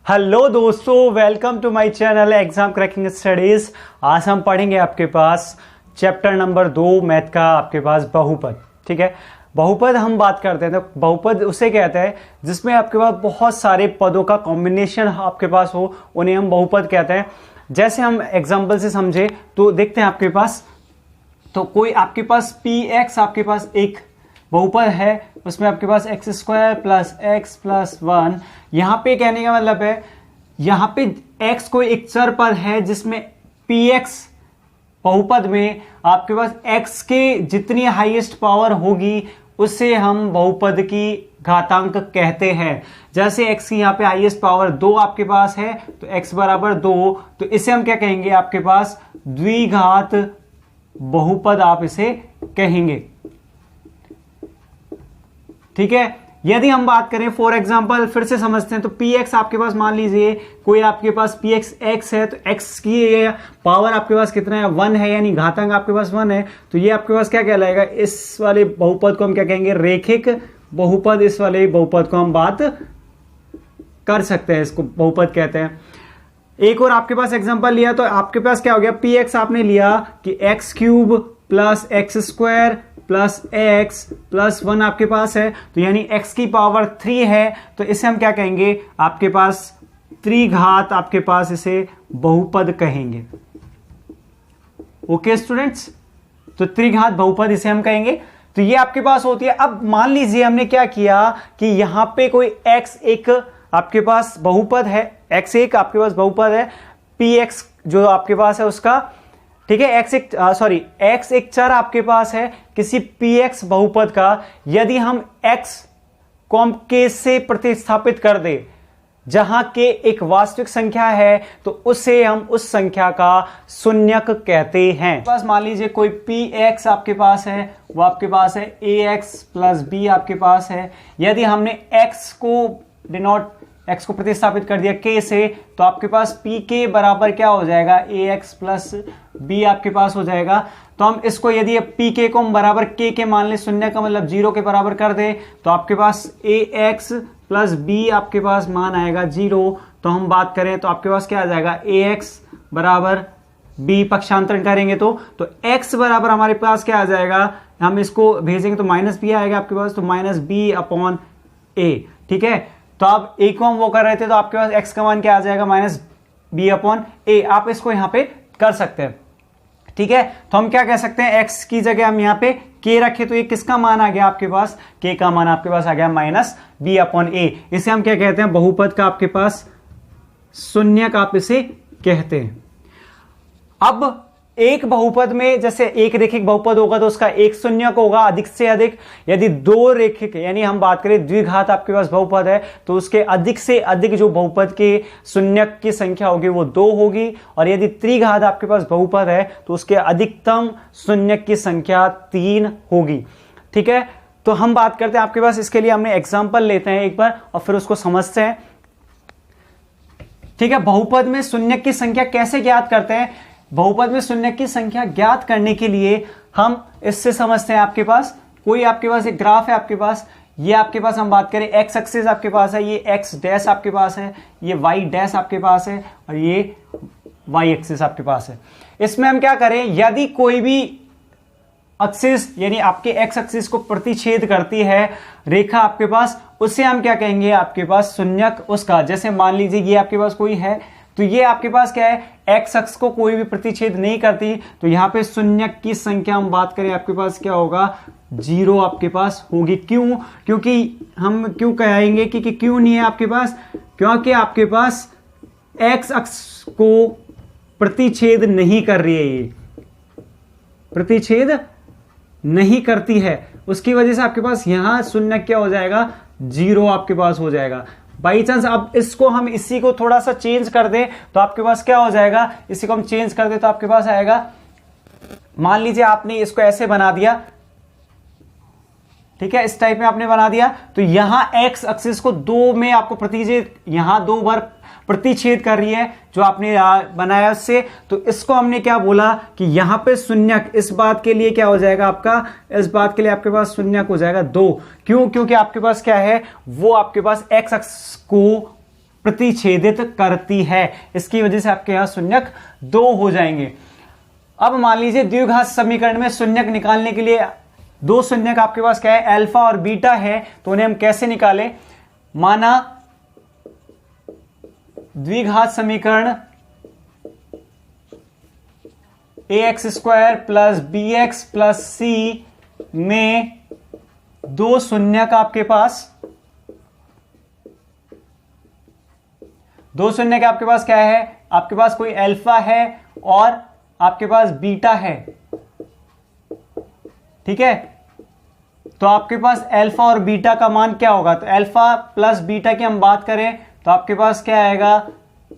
Hello दोस्तों, welcome to my channel exam cracking studies. आज हम पढ़ेंगे आपके पास चैप्टर नंबर 2 मैथ का, आपके पास बहुपद। ठीक है, बहुपद हम बात करते हैं तो बहुपद उसे कहते हैं जिसमें आपके पास बहुत सारे पदों का कॉम्बिनेशन आपके पास हो, उन्हें हम बहुपद कहते हैं। जैसे हम एग्जाम्पल से समझे तो देखते हैं आपके पास, तो कोई आपके पास पी एक्स आपके पास एक बहुपद है, उसमें आपके पास x square plus x plus 1। यहां पे कहने का मतलब है यहां पे x कोई एक चर पद है जिसमें px बहुपद में आपके पास x के जितनी हाईएस्ट पावर होगी उससे हम बहुपद की घातांक कहते हैं। जैसे x की यहां पे हाईएस्ट पावर 2 आपके पास है तो x बराबर 2, तो इसे हम क्या कहेंगे, आपके पास द्विघात बहुपद आप इसे कहेंगे। ठीक है, यदि हम बात करें फॉर एग्जांपल फिर से समझते हैं तो px आपके पास मान लीजिए कोई आपके पास px x है, तो x की पावर आपके पास कितना है, 1 है, यानी घातांक आपके पास 1 है। तो ये आपके पास क्या कहलाएगा, इस वाले बहुपद को हम क्या कहेंगे, रेखिक बहुपद। इस वाले बहुपद को हम बात कर सकते हैं, इसको बहुपद कहते हैं। एक और आपके पास एग्जांपल लिया तो आपके पास क्या हो गया, px आपने लिया कि x cube plus x square plus x plus 1 आपके पास है, तो यानी x की पावर 3 है, तो इसे हम क्या कहेंगे, आपके पास त्रिघात आपके पास इसे बहुपद कहेंगे। ओके स्टूडेंट्स, तो त्रिघात बहुपद इसे हम कहेंगे। तो ये आपके पास होती है। अब मान लीजिए हमने क्या किया कि यहां पे कोई x एक आपके पास बहुपद है, x एक आपके पास बहुपद है, px जो आपके पास है उसका, ठीक है, x एक चर आपके पास है किसी px बहुपद का। यदि हम x को हम k से प्रतिस्थापित कर दे जहां k एक वास्तविक संख्या है तो उसे हम उस संख्या का शून्यक कहते हैं। पास मान लीजिए कोई px आपके पास है, वो आपके पास है ax प्लस b आपके पास है। यदि हमने x को प्रतिस्थापित कर दिया k से, तो आपके पास pk बराबर क्या हो जाएगा, ax प्लस b आपके पास हो जाएगा। तो हम इसको यदि pk को हम बराबर k के मान ले, शून्य का मतलब 0 के बराबर कर दे, तो आपके पास ax प्लस b आपके पास मान आएगा 0। तो हम बात करें तो आपके पास क्या आ जाएगा, ax बराबर b, पक्षांतरण करेंगे तो x बराबर हमारे पास क्या आ जाएगा, हम इसको भेजेंगे तो माइनस b आएगा आपके पास, तो माइनस b अपॉन a। ठीक है, तो आप a को हम वो कर रहे थे तो आपके पास x का मान क्या आ जाएगा, माइनस b अपॉन a। आप इसको यहां पे कर सकते हैं। ठीक है, तो हम क्या कह सकते हैं, x की जगह हम यहां पे k रखे तो ये किसका मान आ गया आपके पास, k का मान आपके पास आ गया माइनस b अपॉन a। इसे हम क्या कहते हैं, बहुपद का आपके पास शून्यक आप इसे कहते हैं। अब एक बहुपद में जैसे एक रेखिक बहुपद होगा तो उसका एक शून्यक होगा अधिक से अधिक। यदि दो रेखिक, यानी हम बात करें द्विघात आपके पास बहुपद है, तो उसके अधिक से अधिक जो बहुपद के शून्यक की संख्या होगी वो 2 होगी। और यदि त्रिघात आपके पास बहुपद है तो उसके अधिकतम शून्यक की संख्या 3 होगी। ठीक है, तो हम बात करते हैं आपके पास, इसके लिए हमने एग्जाम्पल लेते हैं एक बार और फिर उसको समझते हैं। ठीक है, बहुपद में शून्यक की संख्या कैसे ज्ञात करते हैं, बहुपद में शून्य की संख्या ज्ञात करने के लिए हम इससे समझते हैं। आपके पास कोई आपके पास एक ग्राफ है आपके पास, ये आपके पास हम बात करें एक्स एक्सिस आपके पास है, ये एक्स डैश आपके पास है, ये वाई डैश आपके पास है और ये वाई एक्सिस आपके पास है। इसमें हम क्या करें, यदि कोई भी एक्सिस यानी आपके एक्स एक्सिस को प्रतिच्छेद करती है रेखा आपके पास, उससे हम क्या कहेंगे, आपके पास शून्यक उसका। जैसे मान लीजिए ये आपके पास कोई है तो ये आपके पास क्या है, एक्स अक्ष को कोई भी प्रतिच्छेद नहीं करती, तो यहां पे शून्यक की संख्या हम बात करें आपके पास क्या होगा, 0 आपके पास होगी। क्यों, क्योंकि हम क्यों कहेंगे कि क्यों नहीं है आपके पास, क्योंकि आपके पास एक्स अक्ष को प्रतिच्छेद नहीं कर रही है, ये प्रतिच्छेद नहीं करती है, उसकी वजह से आपके पास यहां शून्यक क्या हो जाएगा, 0 आपके पास हो जाएगा। बाई चांस अब इसको हम इसी को थोड़ा सा चेंज कर दें तो आपके पास क्या हो जाएगा, इसी को हम चेंज कर दें तो आपके पास आएगा, मान लीजिए आपने इसको ऐसे बना दिया, ठीक है, इस टाइप में आपने बना दिया, तो यहां एक्स एक्सिस को 2 में आपको प्रतिच्छेद, यहां 2 बार प्रतिच्छेद कर रही है जो आपने बनाया उससे, तो इसको हमने क्या बोला कि यहां पे शून्यक, इस बात के लिए क्या हो जाएगा आपका, इस बात के लिए आपके पास शून्यक हो जाएगा 2। क्यों, क्योंकि आपके पास क्या है, वो आपके पास एक्स अक्ष को प्रतिच्छेदित करती है। इसकी वजह से आपके यहां शून्यक 2 हो जाएंगे। अब मान लीजिए द्विघात समीकरण में शून्यक निकालने के लिए दो शून्यक आपके पास क्या है, अल्फा और बीटा है, तो उन्हें हम कैसे निकालें। माना द्विघात समीकरण ax square plus b x plus c में दो शून्यक आपके पास क्या है, आपके पास कोई अल्फा है और आपके पास बीटा है, ठीक है। तो आपके पास अल्फा और बीटा का मान क्या होगा, तो अल्फा प्लस बीटा की हम बात करें तो आपके पास क्या आएगा,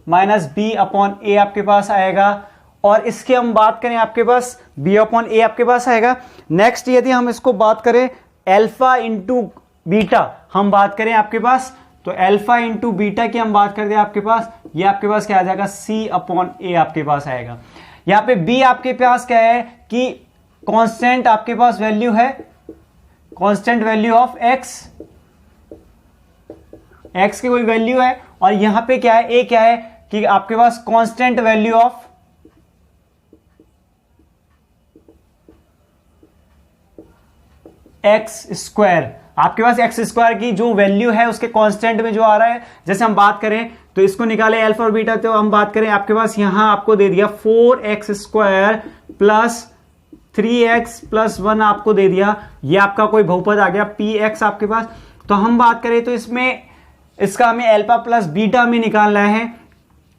माइनस बी अपॉन ए आपके पास आएगा, और इसकी हम बात करें आपके पास बी अपॉन ए आपके पास आएगा। नेक्स्ट यदि हम इसको बात करें अल्फा इंटू बीटा हम बात करें आपके पास, तो अल्फा इंटू बीटा की हम बात करते हैं आपके पास, ये आपके पास क्या आ जाएगा, सी अपॉन ए आपके पास आएगा। यहां पे बी आपके पास क्या है कि कांस्टेंट आपके पास वैल्यू है, constant value of x, x की कोई वैल्यू है, और यहां पे क्या है, ए क्या है कि आपके पास constant value of x square, आपके पास एक्स स्क्वायर की जो वैल्यू है उसके कांस्टेंट में जो आ रहा है, जैसे हम बात करें तो इसको निकाले अल्फा और बीटा, तो हम बात करें आपके पास यहां आपको दे दिया 4x square plus 3x plus 1 आपको दे दिया, ये आपका कोई बहुपद आ गया px आपके पास। तो हम बात करें तो इसमें इसका हमें अल्फा प्लस बीटा में निकालना है,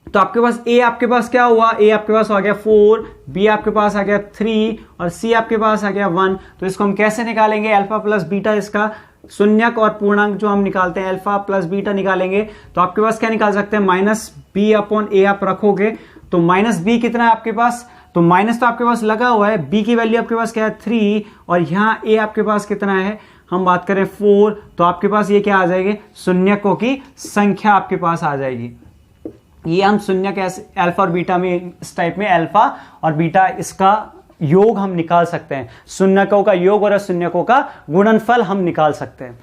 तो आपके पास a आपके पास क्या हुआ, a आपके पास आ गया 4, b आपके पास आ गया 3 और c आपके पास आ गया 1। तो इसको हम कैसे निकालेंगे, अल्फा प्लस बीटा, इसका शून्यक और पूर्णांक जो हम निकालते हैं अल्फा प्लस बीटा निकालेंगे, तो आपके पास क्या निकाल सकते हैं, माइनस बी अपॉन ए आप रखोगे, तो माइनस बी कितना है आपके पास, तो माइनस तो आपके पास लगा हुआ है, बी की वैल्यू आपके पास क्या है 3, और यहाँ ए आपके पास कितना है, हम बात करें 4, तो आपके पास ये क्या आ जाएगी, शून्यकों की संख्या आपके पास आ जाएगी। ये हम शून्यक ऐसे अल्फा और बीटा में, इस टाइप में अल्फा और बीटा इसका योग हम निकाल सकते हैं, शून्यकों का योग और शून्यकों का गुणनफल हम निकाल सकते हैं।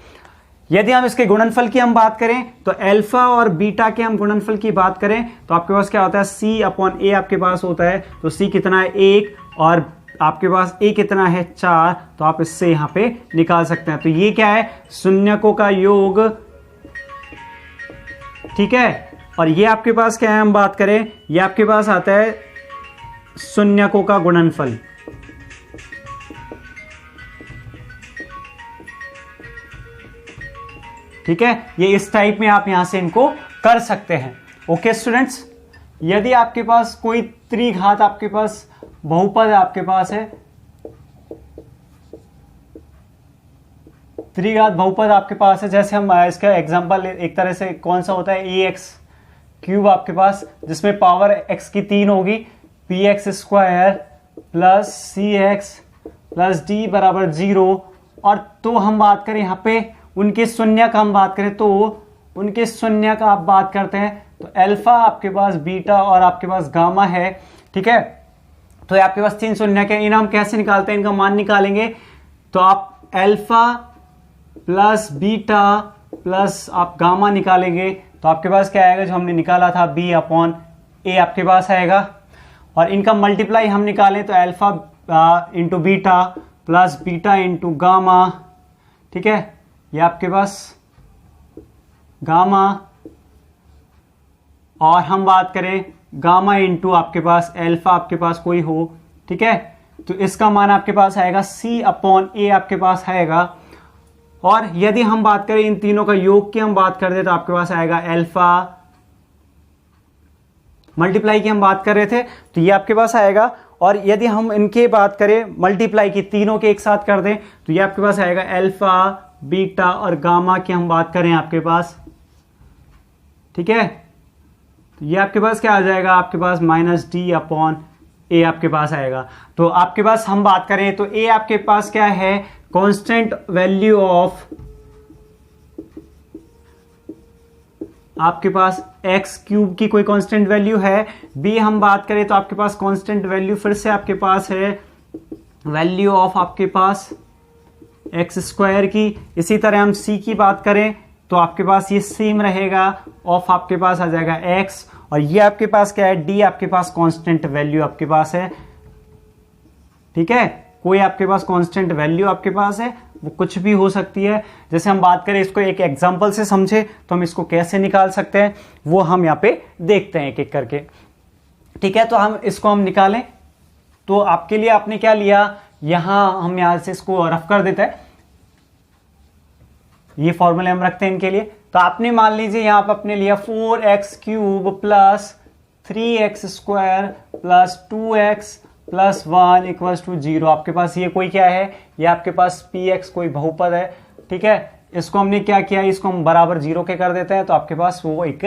यदि हम इसके गुणनफल की हम बात करें तो अल्फा और बीटा के हम गुणनफल की बात करें तो आपके पास क्या होता है, सी अपॉन ए आपके पास होता है, तो सी कितना है 1 और आपके पास ए कितना है 4, तो आप इससे यहां पे निकाल सकते हैं। तो ये क्या है, शून्यकों का योग, ठीक है। और ये आपके पास क्या है, हम बात करें ये आपके पास आता है शून्यकों का गुणनफल, ठीक है। ये इस टाइप में आप यहां से इनको कर सकते हैं। ओके स्टूडेंट्स, यदि आपके पास कोई त्रिघात आपके पास बहुपद आपके पास है, त्रिघात बहुपद आपके पास है, जैसे हम इसका एग्जांपल एक तरह से कौन सा होता है, ए एक्स क्यूब आपके पास, जिसमें पावर x की 3 होगी, पी एक्स स्क्वायर प्लस सी एक्स प्लस डी बराबर 0। और तो हम बात करें यहाँ पे उनके शून्यक हम बात करें तो उनके शून्यक आप बात करते हैं तो अल्फा आपके पास, बीटा और आपके पास गामा है, ठीक है। तो ये आपके पास 3 शून्यक है, इन्हें हम कैसे निकालते हैं, इनका मान निकालेंगे तो आप अल्फा प्लस बीटा प्लस आप गामा निकालेंगे तो आपके पास क्या आएगा, जो हमने निकाला था बी अपॉन ए आपके पास आएगा। और इनका मल्टीप्लाई हम निकालें तो alpha into beta plus beta into gamma, ठीक है, ये आपके पास गामा, और हम बात करें गामा इंटू आपके पास अल्फा आपके पास कोई हो, ठीक है, तो इसका मान आपके पास आएगा सी अपॉन ए आपके पास आएगा। और यदि हम बात करें इन तीनों का योग की हम बात कर दे तो आपके पास आएगा अल्फा, मल्टीप्लाई की हम बात कर रहे थे तो ये आपके पास आएगा। और यदि हम इनके बात करें मल्टीप्लाई की, तीनों के एक साथ कर दें तो ये आपके पास आएगा अल्फा बीटा और गामा की हम बात करें आपके पास, ठीक है, तो ये आपके पास क्या आ जाएगा, आपके पास माइनस डी अपॉन ए आपके पास आएगा। तो आपके पास हम बात करें तो ए आपके पास क्या है, कांस्टेंट वैल्यू ऑफ आपके पास एक्स क्यूब की कोई कांस्टेंट वैल्यू है, बी हम बात करें तो आपके पास कांस्टेंट वैल्यू फिर से आपके पास है वैल्यू ऑफ आपके पास एक्स स्क्वायर की। इसी तरह हम सी की बात करें तो आपके पास ये सेम रहेगा, ऑफ आपके पास आ जाएगा x, और ये आपके पास क्या है, d आपके पास कांस्टेंट वैल्यू आपके पास है, ठीक है, कोई आपके पास कांस्टेंट वैल्यू आपके पास है, वो कुछ भी हो सकती है। जैसे हम बात करें इसको एक एग्जांपल से समझे तो हम इसको कैसे निकाल सकते हैं वो हम यहाँ पे देखते हैं एक एक करके, ठीक है। तो हम इसको हम निकालें, तो आपके लिए आपने क्या लिया, यहां हम यहां से इसको रफ कर देते हैं, ये फॉर्मूले हम रखते हैं इनके लिए। तो आपने मान लीजिए यहां पर आपने लिया 4x cube plus 3x square plus 2x plus 1 equals to 0। आपके पास ये कोई क्या है, ये आपके पास px कोई बहुपद है, ठीक है। इसको हमने क्या किया, इसको हम बराबर 0 के कर देते हैं, तो आपके पास वो एक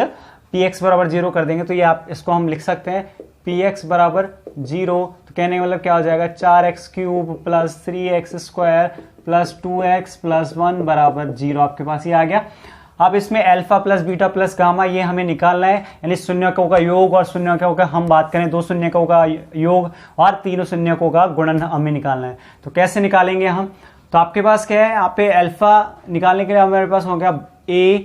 px बराबर 0 कर देंगे, तो ये आप इसको हम लिख सकते हैं px बराबर 0। तो कहने का मतलब क्या हो जाएगा, 4x cube plus 3x square plus 2x plus 1 बराबर 0। आपके पास ये आ गया। अब इसमें alpha plus beta plus gamma ये हमें निकालना है, यानी शून्यकों का योग और शून्यकों का, हम बात करें 2 शून्यकों का योग और 3 शून्यकों का गुणन हमें निकालना है। तो कैसे निकालेंगे हम, तो आपके पास क्या है, यहाँ पे अल्फा निकालने के लिए हमारे पास हो गया a,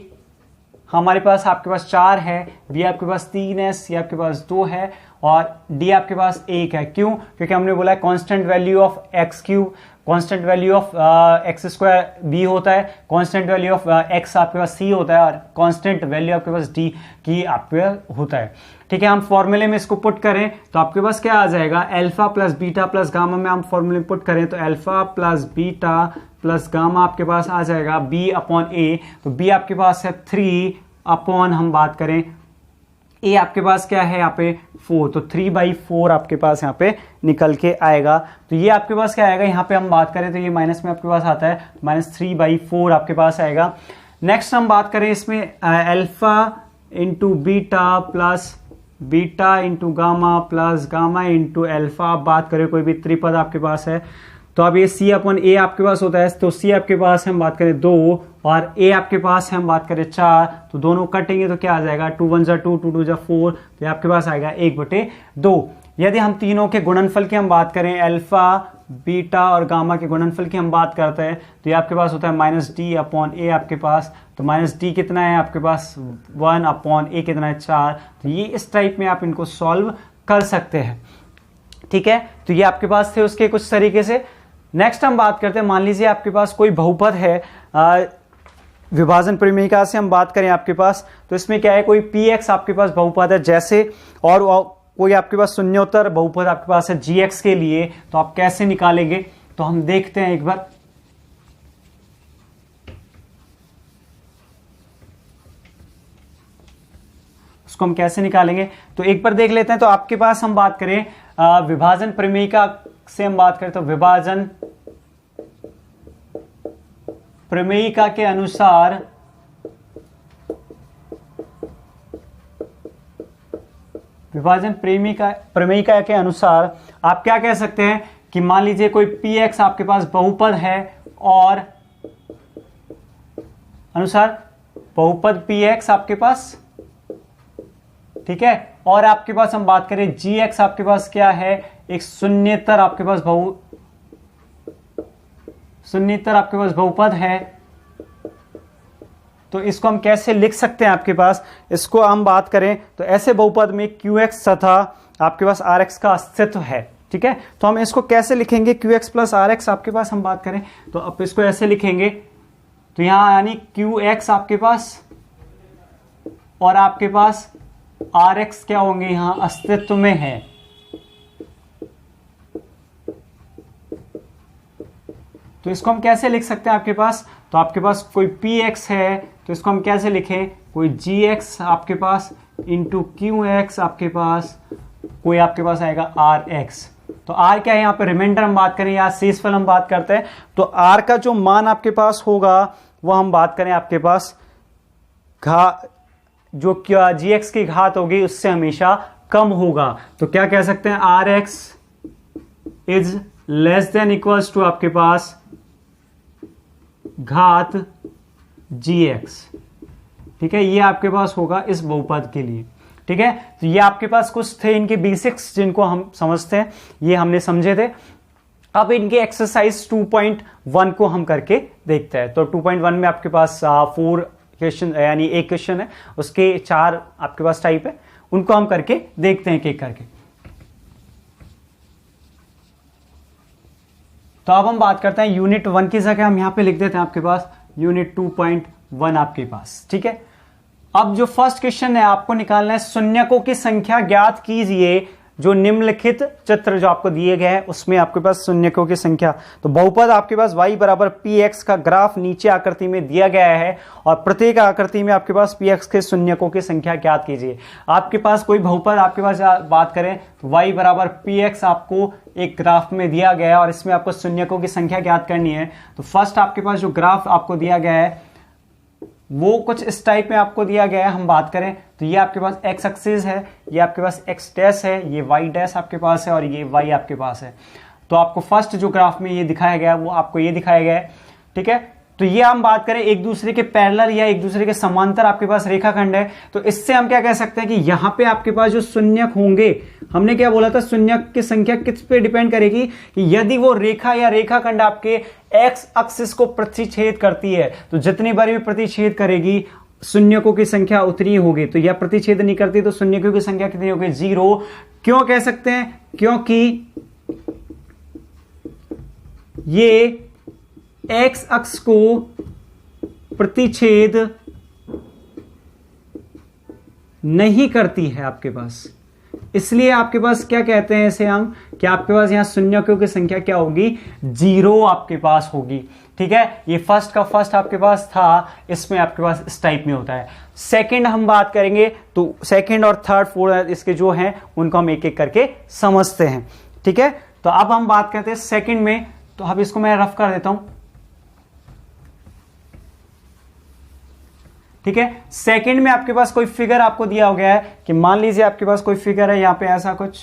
हमारे पास आपके पास 4 है, b आपके पास 3 है, c आपके पास 2 है और d आपके पास 1 है। क्यों, क्योंकि हमने बोला है constant value of x cube, constant value of x square b होता है, कांस्टेंट वैल्यू ऑफ x आपके पास c होता है और कांस्टेंट वैल्यू आपके पास d की आपके होता है, ठीक है। हम फॉर्मूले में इसको पुट करें तो आपके पास क्या आ जाएगा, alpha plus beta plus gamma में हम फॉर्मूले में पुट करें तो alpha plus beta plus gamma आपके पास आ जाएगा b अपॉन a। तो b आपके पास है 3 अपॉन, हम बात करें a आपके पास क्या है यहाँ पे 4, तो 3/4 आपके पास यहाँ पे निकल के आएगा। तो ये आपके पास क्या आएगा, यहाँ पे हम बात करें तो ये माइनस में आपके पास आता है, -3/4 आपके पास आएगा। नेक्स्ट हम बात करें इसमें alpha into beta plus beta into gamma plus gamma into alpha. आप बात करें कोई भी त्रिपद आपके पास है तो अब ये c अपॉन a आपके पास होता है, तो c आपके पास है हम बात करें 2 और a आपके पास है हम बात करें 4, तो दोनों कटेंगे तो क्या आ जाएगा, 2 1 2 2 2 4, तो ये आपके पास आएगा 1/2। यदि हम तीनों के गुणनफल की हम बात करें, अल्फा बीटा और गामा के गुणनफल की हम बात करते हैं तो ये आपके पास होता है -d अपॉन a आपके पास, तो -d कितना है आपके पास 1 अपॉन a कितना है 4। तो ये इस टाइप में आप इनको सॉल्व कर सकते हैं, ठीक है। तो ये आपके पास थे उसके कुछ तरीके से। नेक्स्ट हम बात करते हैं, मान लीजिए आपके पास कोई बहुपद है, विभाजन परिमेयिका से हम बात करें आपके पास, तो इसमें क्या है, कोई px आपके पास बहुपद है जैसे, और कोई आपके पास शून्योत्तर बहुपद आपके पास है gx के लिए, तो आप कैसे निकालेंगे तो हम देखते हैं एक बार। उसको हम कैसे निकालेंगे तो एक बार देख लेते हैं। तो आपके पास हम बात करें विभाजन परिमेयिका से हम बात करें तो विभाजन प्रमेयिका के अनुसार विभाजन प्रमेयिका के अनुसार आप क्या कह सकते हैं कि मान लीजिए कोई px आपके पास बहुपद है और अनुसार बहुपद px आपके पास, ठीक है, और आपके पास हम बात करें gx आपके पास क्या है, एक शून्येतर आपके पास शून्येतर आपके पास बहुपद है। तो इसको हम कैसे लिख सकते हैं, आपके पास इसको हम बात करें तो ऐसे बहुपद में qx तथा आपके पास rx का अस्तित्व है, ठीक है। तो हम इसको कैसे लिखेंगे, qx प्लस rx आपके पास हम बात करें तो अब इसको ऐसे लिखेंगे, तो यहां यानी qx आपके पास और आपके पास rx क्या होंगे, यहां अस्तित्व में है। तो इसको हम कैसे लिख सकते हैं आपके पास, तो आपके पास कोई px है तो इसको हम कैसे लिखें, कोई gx आपके पास इंटू qx आपके पास, कोई आपके पास आएगा rx। तो r क्या है, यहाँ पे रिमाइंडर हम बात करें या शेषफल हम बात करते हैं, तो r का जो मान आपके पास होगा वो हम बात करें आपके पास जो क्या gx की घात होगी उससे हमेशा कम होगा। तो क्या कह सकते हैं, rx is less than equals to आपके पास घात gx, ठीक है, ये आपके पास होगा इस बहुपद के लिए, ठीक है। तो ये आपके पास कुछ थे इनके बेसिक्स जिनको हम समझते हैं, ये हमने समझे थे। अब इनके एक्सरसाइज 2.1 को हम करके देखते हैं। तो 2.1 में आपके पास 4 क्वेश्चन यानी एक क्वेश्चन है, उसके 4 आपके पास टाइप है, उनको हम करके देखते हैं एक करके। तो अब हम बात करते हैं यूनिट 1 की जगह हम यहां पे लिख देते हैं आपके पास यूनिट 2.1 आपके पास, ठीक है। अब जो फर्स्ट क्वेश्चन है आपको निकालना है शून्यकों की संख्या ज्ञात कीजिए, जो निम्नलिखित चित्र जो आपको दिए गए हैं उसमें आपके पास शून्यकों की संख्या। तो बहुपद आपके पास y बराबर px का ग्राफ नीचे आकृति में दिया गया है और प्रत्येक आकृति में आपके पास px के शून्यकों की संख्या ज्ञात कीजिए। आपके पास कोई बहुपद आपके पास बात करें तो y बराबर px आपको एक ग्राफ में दिया गया है और इसमें आपको शून्यकों की संख्या ज्ञात करनी है। तो फर्स्ट आपके पास जो ग्राफ आपको दिया गया है वो कुछ इस टाइप में आपको दिया गया है। हम बात करें तो ये आपके पास x एक्सिस है, ये आपके पास x डैश है, ये y डैश आपके पास है और ये y आपके पास है। तो आपको फर्स्ट जो ग्राफ में ये दिखाया गया वो आपको ये दिखाया गया है, ठीक है। तो ये हम बात करें एक दूसरे के पैरेलल या एक दूसरे के समांतर आपके पास रेखाखंड है, तो इससे हम क्या कह सकते हैं कि यहां पे आपके पास जो शून्यक होंगे, हमने क्या बोला था, शून्यक की संख्या किस पे डिपेंड करेगी कि यदि वो रेखा या रेखाखंड आपके एक्स एक्सिस को प्रतिच्छेद करती है तो जितनी बार भी प्रतिच्छेद करेगी शून्यकों की संख्या उतनी होगी। तो यह प्रतिच्छेद नहीं करती तो शून्यकों की संख्या कितनी होगी, 0। क्यों कह सकते हैं, क्योंकि ये एक्स अक्ष को प्रतिच्छेद नहीं करती है आपके पास, इसलिए आपके पास क्या कहते हैं इसे हम कि आपके पास यहां शून्यकों की संख्या क्या होगी, 0 आपके पास होगी, ठीक है। ये फर्स्ट का फर्स्ट आपके पास था, इसमें आपके पास इस टाइप में होता है। सेकंड हम बात करेंगे तो सेकंड और थर्ड फोर्थ इसके जो हैं उनको हम एक एक करके समझते हैं, ठीक है। तो अब हम बात करते हैं सेकंड में, तो अब इसको मैं रफ कर देता हूं, ठीक है। सेकंड में आपके पास कोई फिगर आपको दिया हो गया है कि मान लीजिए आपके पास कोई फिगर है यहां पे ऐसा कुछ,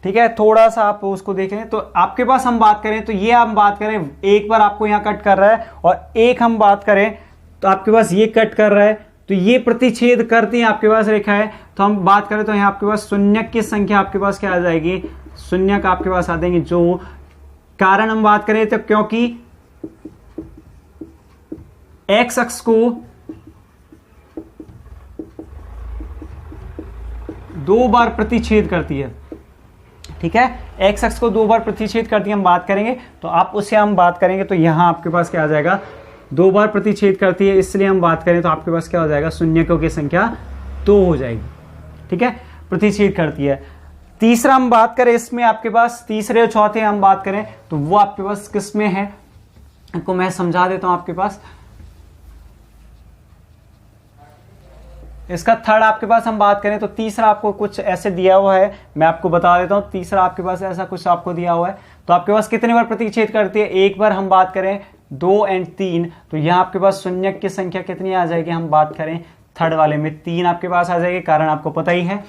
ठीक है। थोड़ा सा आप उसको देख लें तो आपके पास हम बात करें तो ये हम बात करें एक बार आपको यहां कट कर रहा है और एक हम बात करें तो आपके पास ये कट कर रहा है, तो ये प्रतिच्छेद करती है आपके पास रेखा है। तो हम बात करें तो यहां आपके पास शून्यक की संख्या आपके पास क्या आ जाएगी, शून्यक आपके पास आ देंगे। जो कारण हम बात करें तो क्योंकि एक्स अक्ष को 2 बार प्रतिच्छेद करती है, ठीक है। एक्स अक्ष को 2 बार प्रतिच्छेद करती है, हम बात करेंगे तो आप उसे हम बात करेंगे तो यहां आपके पास क्या आ जाएगा, 2 बार प्रतिच्छेद करती है, इसलिए हम बात करें तो आपके पास क्या हो जाएगा, शून्यकों की संख्या 2 हो जाएगी, ठीक है, प्रतिच्छेद करती है। तीसरा हम बात करें इसमें आपके पास तीसरे और चौथे हम बात करें तो वो आपके पास किस में है, आपको मैं समझा देता हूं। आपके पास इसका थर्ड आपके पास हम बात करें तो तीसरा आपको कुछ ऐसे दिया हुआ है, मैं आपको बता देता हूं। तीसरा आपके पास ऐसा कुछ आपको दिया हुआ है, तो आपके पास कितनी बार प्रतिच्छेद करती है, एक बार। हम बात करें 2 और 3 तो यहां आपके पास शून्यक की संख्या कितनी आ जाएगी, हम बात करें थर्ड वाले में 3 आपके पास आ जाएगी, कारण आपको पता ही है।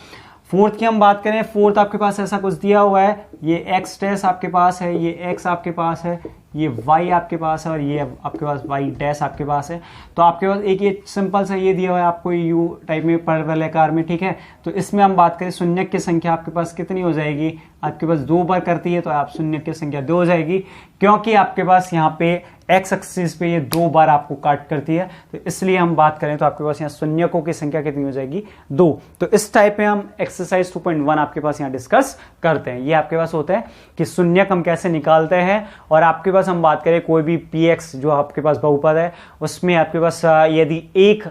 फोर्थ की हम बात करें, फोर्थ आपके पास ऐसा कुछ दिया हुआ है, ये एक्स डैश आपके पास है, ये एक्स आपके पास है, ये वाई आपके पास है और ये आपके पास वाई डैश आपके पास है। तो आपके पास एक ये सिंपल सा ये दिया हुआ है आपको यू टाइप में परवलयाकार में, ठीक है। तो इसमें हम बात करें शून्यक की संख्या आपके पास कितनी हो जाएगी, आपके पास 2 बार करती है तो आप शून्यक की संख्या 2 हो जाएगी, क्योंकि आपके पास यहाँ पे एक्स एक्सिस पे ये 2 बार आपको काट करती है, तो इसलिए हम बात करें तो आपके पास यहाँ शून्यकों की संख्या कितनी हो जाएगी, 2। तो इस टाइप में हम एक्सरसाइज 2.1 आपके पास यहाँ डिस्कस करते हैं। ये आपके पास होता है कि शून्यक हम कैसे निकालते हैं, और आपके पास हम बात करें कोई भी px जो आपके पास बहुपद है उसमें आपके पास यदि एक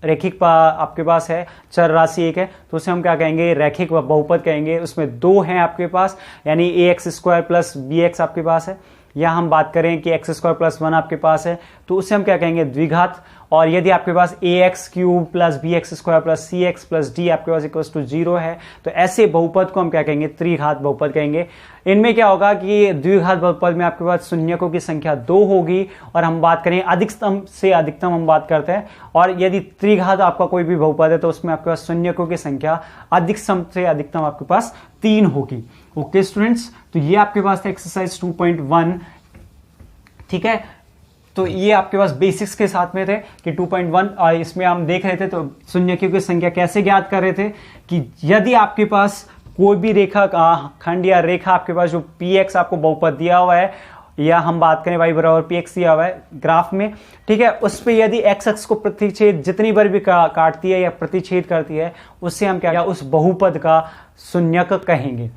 रैखिक आपके पास है, चर राशि एक है, तो उसे हम क्या कहेंगे, रैखिक बहुपद कहेंगे। उसमें 2 हैं आपके पास, यानी ax² प्लस bx आपके पास है, या हम बात करें कि x² प्लस 1 आपके पास है तो उसे हम क्या कहेंगे, द्विघात। और यदि आपके पास ax³ plus bx² plus cx plus d आपके पास इक्वल टू 0 है तो ऐसे बहुपद को हम क्या कहेंगे, त्रिघात बहुपद कहेंगे। इनमें क्या होगा कि द्विघात बहुपद में आपके पास शून्यकों की संख्या 2 होगी, और हम बात करें अधिकतम से अधिकतम हम बात करते हैं, और यदि त्रिघात आपका कोई भी बहुपद है तो उसमें आपके पास शून्यकों की संख्या अधिकतम से अधिकतम आपके पास 3 होगी। ओके स्टूडेंट्स, तो ये आपके पास था एक्सरसाइज 2.1, ठीक है। तो ये आपके पास बेसिक्स के साथ में थे कि 2.1, और इसमें हम देख रहे थे तो शून्यकों की संख्या कैसे ज्ञात कर रहे थे कि यदि आपके पास कोई भी रेखा खंड या रेखा आपके पास जो px आपको बहुपद दिया हुआ है, या हम बात करें y बराबर पी एक्स दिया हुआ है ग्राफ में, ठीक है, उस पे यदि x अक्ष को प्रतिच्छेद जितनी बार भी काटती है या प्रतिच्छेद करती है, उससे हम क्या उस बहुपद का शून्यक कहेंगे।